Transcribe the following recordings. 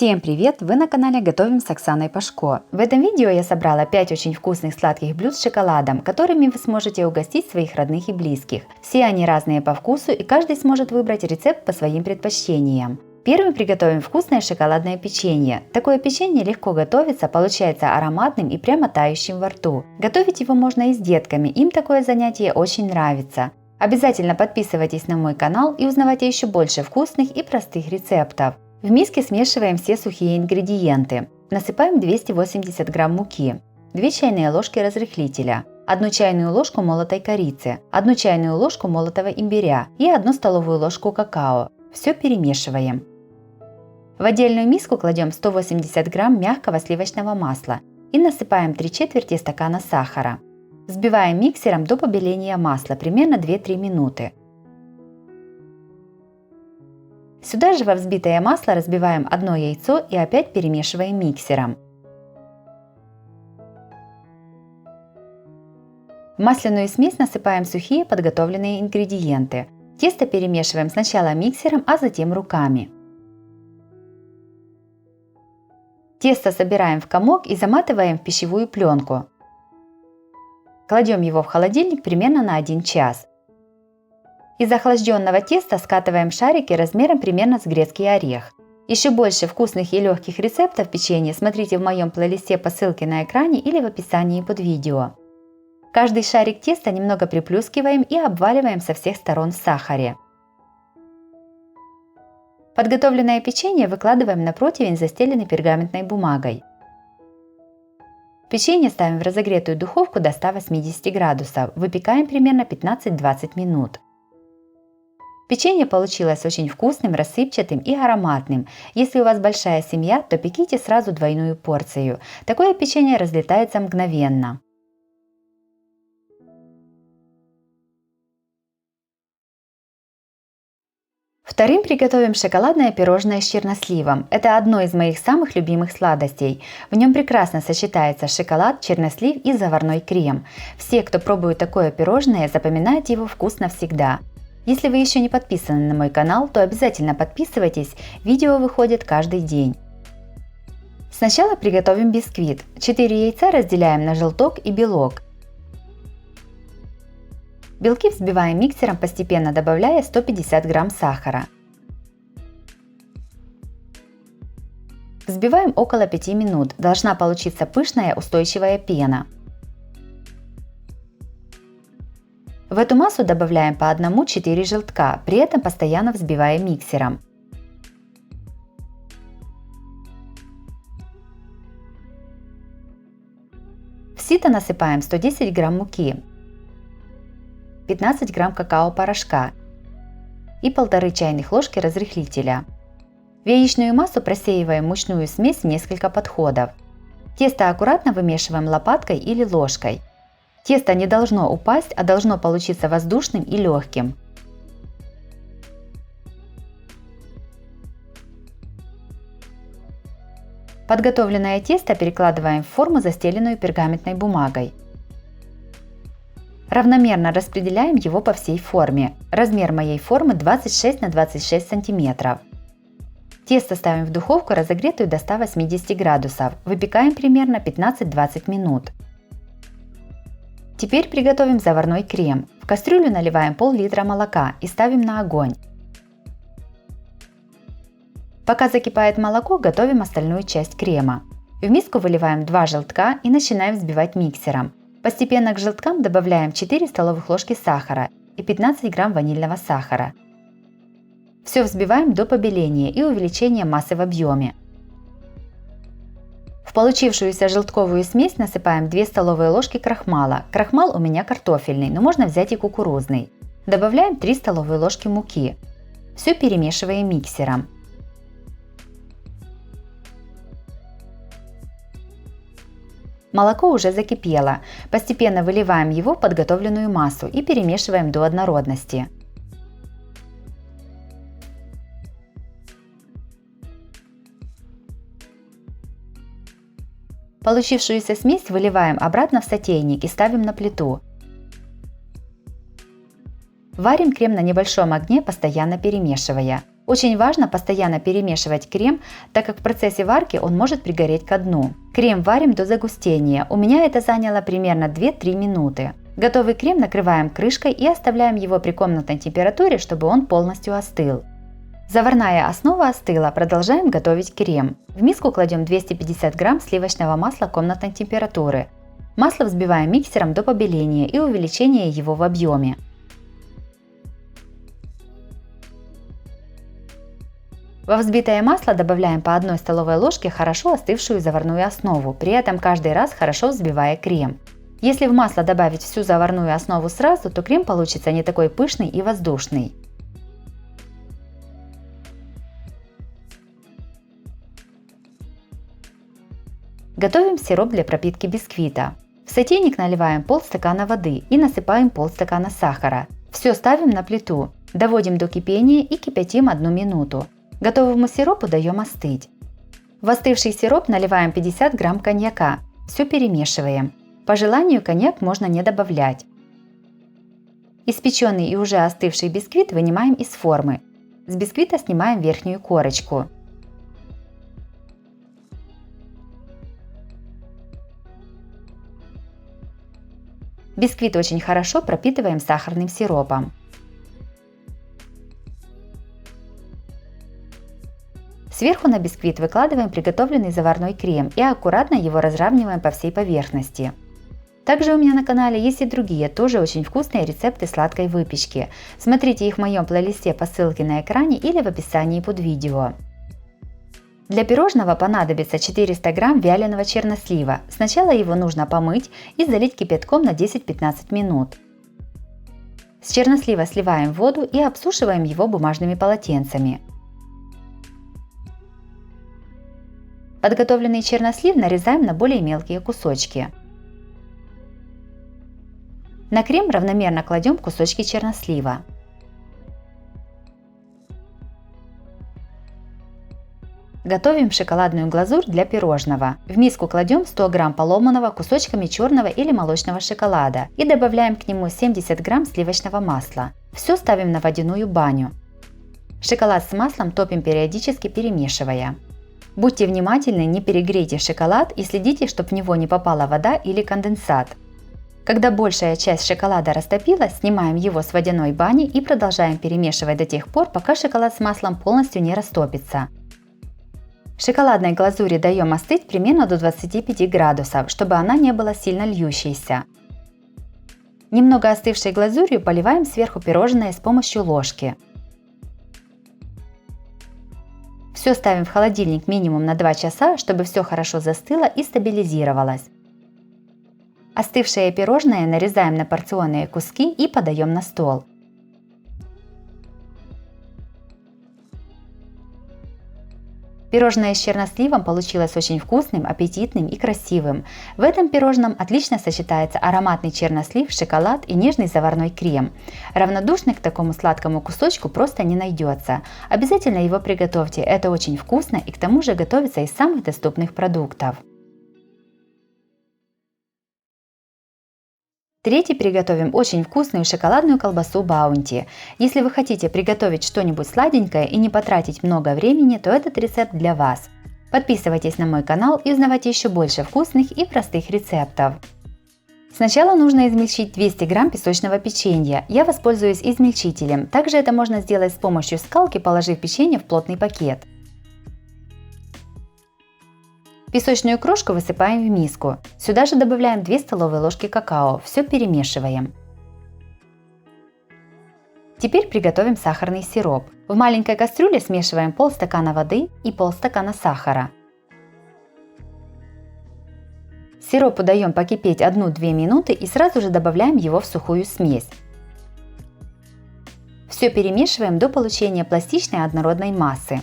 Всем привет! Вы на канале Готовим с Оксаной Пашко. В этом видео я собрала 5 очень вкусных сладких блюд с шоколадом, которыми вы сможете угостить своих родных и близких. Все они разные по вкусу, и каждый сможет выбрать рецепт по своим предпочтениям. Первым приготовим вкусное шоколадное печенье. Такое печенье легко готовится, получается ароматным и прямо тающим во рту. Готовить его можно и с детками, им такое занятие очень нравится. Обязательно подписывайтесь на мой канал и узнавайте еще больше вкусных и простых рецептов. В миске смешиваем все сухие ингредиенты. Насыпаем 280 грамм муки, 2 чайные ложки разрыхлителя, 1 чайную ложку молотой корицы, 1 чайную ложку молотого имбиря и 1 столовую ложку какао. Все перемешиваем. В отдельную миску кладем 180 грамм мягкого сливочного масла и насыпаем 3/4 стакана сахара. Взбиваем миксером до побеления масла, примерно 2-3 минуты. Сюда же во взбитое масло разбиваем 1 яйцо и опять перемешиваем миксером. В масляную смесь насыпаем сухие подготовленные ингредиенты. Тесто перемешиваем сначала миксером, а затем руками. Тесто собираем в комок и заматываем в пищевую пленку. Кладем его в холодильник примерно на 1 час. Из охлажденного теста скатываем шарики размером примерно с грецкий орех. Еще больше вкусных и легких рецептов печенья смотрите в моем плейлисте по ссылке на экране или в описании под видео. Каждый шарик теста немного приплюскиваем и обваливаем со всех сторон в сахаре. Подготовленное печенье выкладываем на противень, застеленный пергаментной бумагой. Печенье ставим в разогретую духовку до 180 градусов, выпекаем примерно 15-20 минут. Печенье получилось очень вкусным, рассыпчатым и ароматным. Если у вас большая семья, то пеките сразу двойную порцию. Такое печенье разлетается мгновенно. Вторым приготовим шоколадное пирожное с черносливом. Это одно из моих самых любимых сладостей. В нем прекрасно сочетается шоколад, чернослив и заварной крем. Все, кто пробует такое пирожное, запоминают его вкус навсегда. Если вы еще не подписаны на мой канал, то обязательно подписывайтесь, видео выходит каждый день. Сначала приготовим бисквит. 4 яйца разделяем на желток и белок. Белки взбиваем миксером, постепенно добавляя 150 грамм сахара. Взбиваем около 5 минут, должна получиться пышная устойчивая пена. В эту массу добавляем по 1-4 желтка, при этом постоянно взбивая миксером. В сито насыпаем 110 грамм муки, 15 грамм какао-порошка и 1,5 чайных ложки разрыхлителя. В яичную массу просеиваем мучную смесь в несколько подходов. Тесто аккуратно вымешиваем лопаткой или ложкой. Тесто не должно упасть, а должно получиться воздушным и легким. Подготовленное тесто перекладываем в форму, застеленную пергаментной бумагой. Равномерно распределяем его по всей форме. Размер моей формы 26 на 26 см. Тесто ставим в духовку, разогретую до 180 градусов. Выпекаем примерно 15-20 минут. Теперь приготовим заварной крем. В кастрюлю наливаем пол-литра молока и ставим на огонь. Пока закипает молоко, готовим остальную часть крема. В миску выливаем 2 желтка и начинаем взбивать миксером. Постепенно к желткам добавляем 4 столовых ложки сахара и 15 грамм ванильного сахара. Все взбиваем до побеления и увеличения массы в объеме. В получившуюся желтковую смесь насыпаем 2 столовые ложки крахмала. Крахмал у меня картофельный, но можно взять и кукурузный. Добавляем 3 столовые ложки муки. Все перемешиваем миксером. Молоко уже закипело. Постепенно выливаем его в подготовленную массу и перемешиваем до однородности. Получившуюся смесь выливаем обратно в сотейник и ставим на плиту. Варим крем на небольшом огне, постоянно перемешивая. Очень важно постоянно перемешивать крем, так как в процессе варки он может пригореть ко дну. Крем варим до загустения, у меня это заняло примерно 2-3 минуты. Готовый крем накрываем крышкой и оставляем его при комнатной температуре, чтобы он полностью остыл. Заварная основа остыла, продолжаем готовить крем. В миску кладем 250 грамм сливочного масла комнатной температуры. Масло взбиваем миксером до побеления и увеличения его в объеме. Во взбитое масло добавляем по 1 столовой ложке хорошо остывшую заварную основу, при этом каждый раз хорошо взбивая крем. Если в масло добавить всю заварную основу сразу, то крем получится не такой пышный и воздушный. Готовим сироп для пропитки бисквита. В сотейник наливаем полстакана воды и насыпаем полстакана сахара. Все ставим на плиту, доводим до кипения и кипятим 1 минуту. Готовому сиропу даем остыть. В остывший сироп наливаем 50 грамм коньяка. Все перемешиваем. По желанию коньяк можно не добавлять. Испеченный и уже остывший бисквит вынимаем из формы. С бисквита снимаем верхнюю корочку. Бисквит очень хорошо пропитываем сахарным сиропом. Сверху на бисквит выкладываем приготовленный заварной крем и аккуратно его разравниваем по всей поверхности. Также у меня на канале есть и другие, тоже очень вкусные рецепты сладкой выпечки. Смотрите их в моем плейлисте по ссылке на экране или в описании под видео. Для пирожного понадобится 400 грамм вяленого чернослива. Сначала его нужно помыть и залить кипятком на 10-15 минут. С чернослива сливаем воду и обсушиваем его бумажными полотенцами. Подготовленный чернослив нарезаем на более мелкие кусочки. На крем равномерно кладем кусочки чернослива. Готовим шоколадную глазурь для пирожного. В миску кладем 100 грамм поломанного кусочками черного или молочного шоколада и добавляем к нему 70 грамм сливочного масла. Все ставим на водяную баню. Шоколад с маслом топим периодически, перемешивая. Будьте внимательны, не перегрейте шоколад и следите, чтобы в него не попала вода или конденсат. Когда большая часть шоколада растопилась, снимаем его с водяной бани и продолжаем перемешивать до тех пор, пока шоколад с маслом полностью не растопится. Шоколадной глазури даем остыть примерно до 25 градусов, чтобы она не была сильно льющейся. Немного остывшей глазурью поливаем сверху пирожное с помощью ложки. Все ставим в холодильник минимум на 2 часа, чтобы все хорошо застыло и стабилизировалось. Остывшее пирожное нарезаем на порционные куски и подаем на стол. Пирожное с черносливом получилось очень вкусным, аппетитным и красивым. В этом пирожном отлично сочетается ароматный чернослив, шоколад и нежный заварной крем. Равнодушный к такому сладкому кусочку просто не найдется. Обязательно его приготовьте, это очень вкусно и к тому же готовится из самых доступных продуктов. Третий приготовим очень вкусную шоколадную колбасу Баунти. Если вы хотите приготовить что-нибудь сладенькое и не потратить много времени, то этот рецепт для вас. Подписывайтесь на мой канал и узнавайте еще больше вкусных и простых рецептов. Сначала нужно измельчить 200 грамм песочного печенья. Я воспользуюсь измельчителем. Также это можно сделать с помощью скалки, положив печенье в плотный пакет. Песочную крошку высыпаем в миску. Сюда же добавляем 2 столовые ложки какао. Все перемешиваем. Теперь приготовим сахарный сироп. В маленькой кастрюле смешиваем полстакана воды и полстакана сахара. Сиропу даем покипеть 1-2 минуты и сразу же добавляем его в сухую смесь. Все перемешиваем до получения пластичной однородной массы.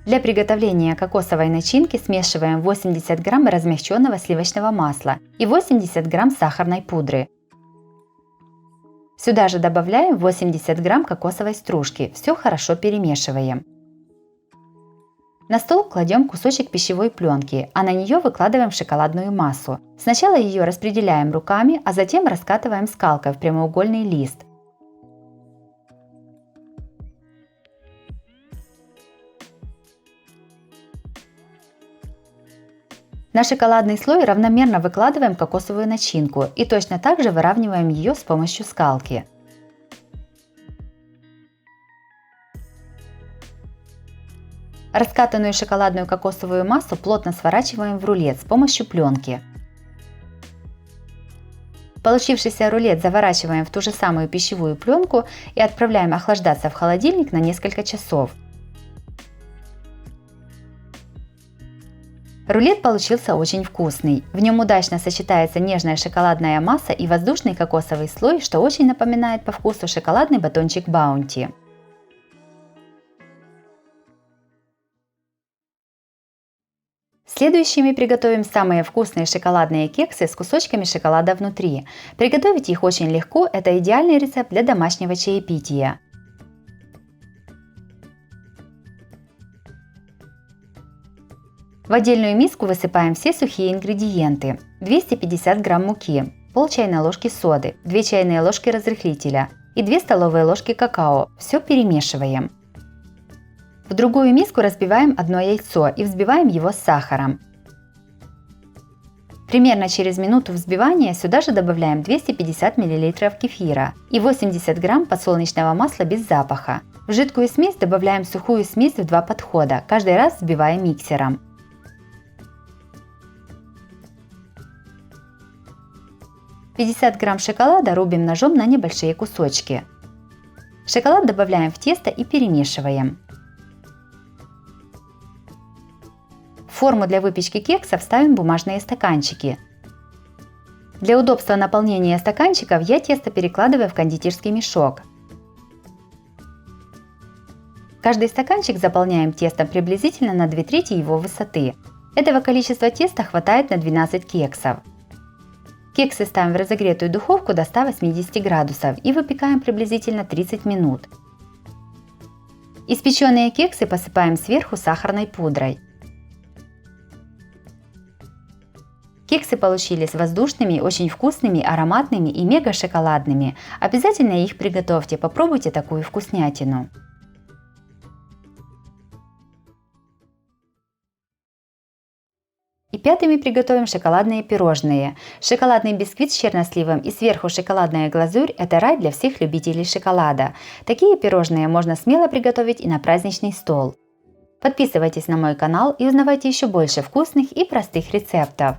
Для приготовления кокосовой начинки смешиваем 80 грамм размягченного сливочного масла и 80 грамм сахарной пудры. Сюда же добавляем 80 грамм кокосовой стружки. Все хорошо перемешиваем. На стол кладем кусочек пищевой пленки, а на нее выкладываем шоколадную массу. Сначала ее распределяем руками, а затем раскатываем скалкой в прямоугольный лист. На шоколадный слой равномерно выкладываем кокосовую начинку и точно так же выравниваем ее с помощью скалки. Раскатанную шоколадную кокосовую массу плотно сворачиваем в рулет с помощью пленки. Получившийся рулет заворачиваем в ту же самую пищевую пленку и отправляем охлаждаться в холодильник на несколько часов. Рулет получился очень вкусный. В нем удачно сочетается нежная шоколадная масса и воздушный кокосовый слой, что очень напоминает по вкусу шоколадный батончик Баунти. Следующими приготовим самые вкусные шоколадные кексы с кусочками шоколада внутри. Приготовить их очень легко, это идеальный рецепт для домашнего чаепития. В отдельную миску высыпаем все сухие ингредиенты. 250 грамм муки, пол чайной ложки соды, 2 чайные ложки разрыхлителя и 2 столовые ложки какао. Все перемешиваем. В другую миску разбиваем одно яйцо и взбиваем его с сахаром. Примерно через минуту взбивания сюда же добавляем 250 мл кефира и 80 грамм подсолнечного масла без запаха. В жидкую смесь добавляем сухую смесь в 2 подхода, каждый раз взбивая миксером. «50 грамм шоколада рубим ножом на небольшие кусочки. Шоколад добавляем в тесто и перемешиваем. В форму для выпечки кексов ставим бумажные стаканчики. Для удобства наполнения стаканчиков я тесто перекладываю в кондитерский мешок. Каждый стаканчик заполняем тестом приблизительно на 2/3 его высоты. Этого количества теста хватает на 12 кексов. Кексы ставим в разогретую духовку до 180 градусов и выпекаем приблизительно 30 минут. Испеченные кексы посыпаем сверху сахарной пудрой. Кексы получились воздушными, очень вкусными, ароматными и мега шоколадными. Обязательно их приготовьте, попробуйте такую вкуснятину. И пятыми приготовим шоколадные пирожные. Шоколадный бисквит с черносливом и сверху шоколадная глазурь – это рай для всех любителей шоколада. Такие пирожные можно смело приготовить и на праздничный стол. Подписывайтесь на мой канал и узнавайте еще больше вкусных и простых рецептов.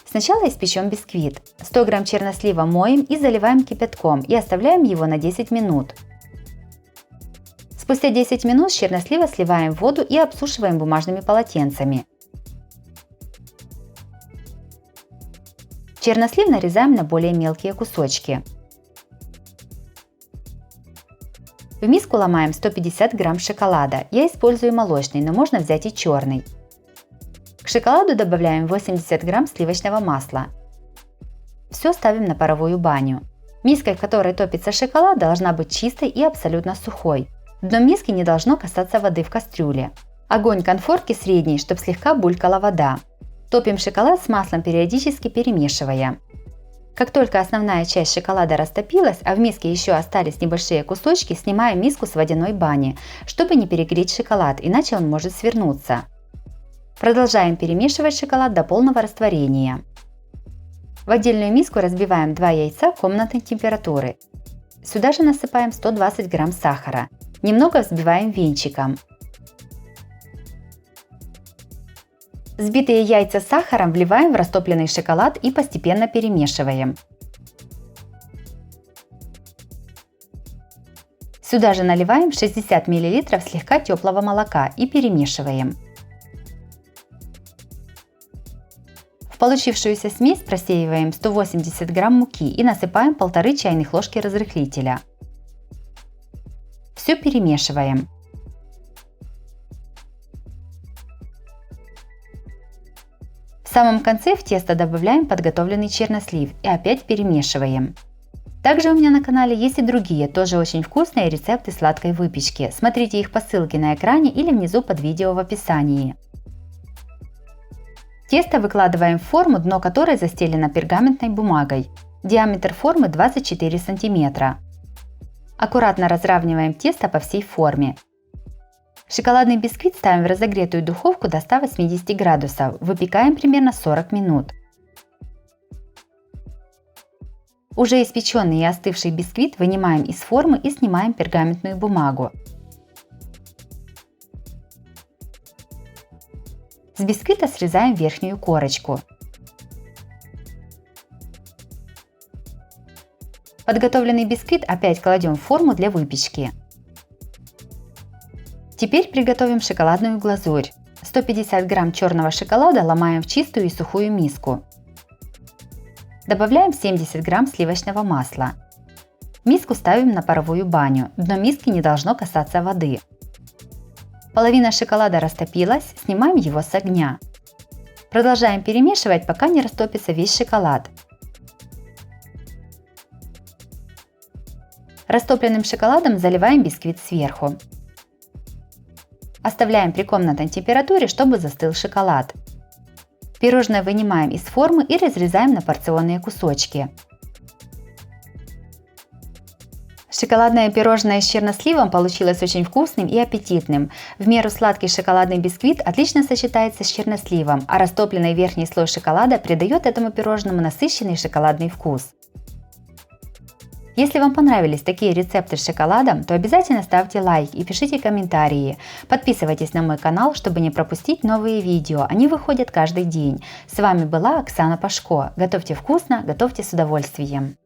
Сначала испечем бисквит. 100 грамм чернослива моем и заливаем кипятком и оставляем его на 10 минут. Спустя 10 минут с чернослива сливаем воду и обсушиваем бумажными полотенцами. Чернослив нарезаем на более мелкие кусочки. В миску ломаем 150 грамм шоколада. Я использую молочный, но можно взять и черный. К шоколаду добавляем 80 грамм сливочного масла. Все ставим на паровую баню. Миска, в которой топится шоколад, должна быть чистой и абсолютно сухой. Дно миски не должно касаться воды в кастрюле. Огонь конфорки средний, чтобы слегка булькала вода. Топим шоколад с маслом, периодически перемешивая. Как только основная часть шоколада растопилась, а в миске еще остались небольшие кусочки, снимаем миску с водяной бани, чтобы не перегреть шоколад, иначе он может свернуться. Продолжаем перемешивать шоколад до полного растворения. В отдельную миску разбиваем 2 яйца комнатной температуры. Сюда же насыпаем 120 грамм сахара. Немного взбиваем венчиком. Взбитые яйца с сахаром вливаем в растопленный шоколад и постепенно перемешиваем. Сюда же наливаем 60 мл слегка теплого молока и перемешиваем. В получившуюся смесь просеиваем 180 грамм муки и насыпаем 1,5 чайных ложки разрыхлителя. Все перемешиваем. В самом конце в тесто добавляем подготовленный чернослив и опять перемешиваем. Также у меня на канале есть и другие, тоже очень вкусные рецепты сладкой выпечки. Смотрите их по ссылке на экране или внизу под видео в описании. Тесто выкладываем в форму, дно которой застелено пергаментной бумагой. Диаметр формы 24 см. Аккуратно разравниваем тесто по всей форме. Шоколадный бисквит ставим в разогретую духовку до 180 градусов. Выпекаем примерно 40 минут. Уже испеченный и остывший бисквит вынимаем из формы и снимаем пергаментную бумагу. С бисквита срезаем верхнюю корочку. Подготовленный бисквит опять кладем в форму для выпечки. Теперь приготовим шоколадную глазурь. 150 грамм черного шоколада ломаем в чистую и сухую миску. Добавляем 70 грамм сливочного масла. Миску ставим на паровую баню. Дно миски не должно касаться воды. Половина шоколада растопилась, снимаем его с огня. Продолжаем перемешивать, пока не растопится весь шоколад. Растопленным шоколадом заливаем бисквит сверху. Оставляем при комнатной температуре, чтобы застыл шоколад. Пирожное вынимаем из формы и разрезаем на порционные кусочки. Шоколадное пирожное с черносливом получилось очень вкусным и аппетитным. В меру сладкий шоколадный бисквит отлично сочетается с черносливом, а растопленный верхний слой шоколада придает этому пирожному насыщенный шоколадный вкус. Если вам понравились такие рецепты с шоколадом, то обязательно ставьте лайк и пишите комментарии. Подписывайтесь на мой канал, чтобы не пропустить новые видео, они выходят каждый день. С вами была Оксана Пашко. Готовьте вкусно, готовьте с удовольствием.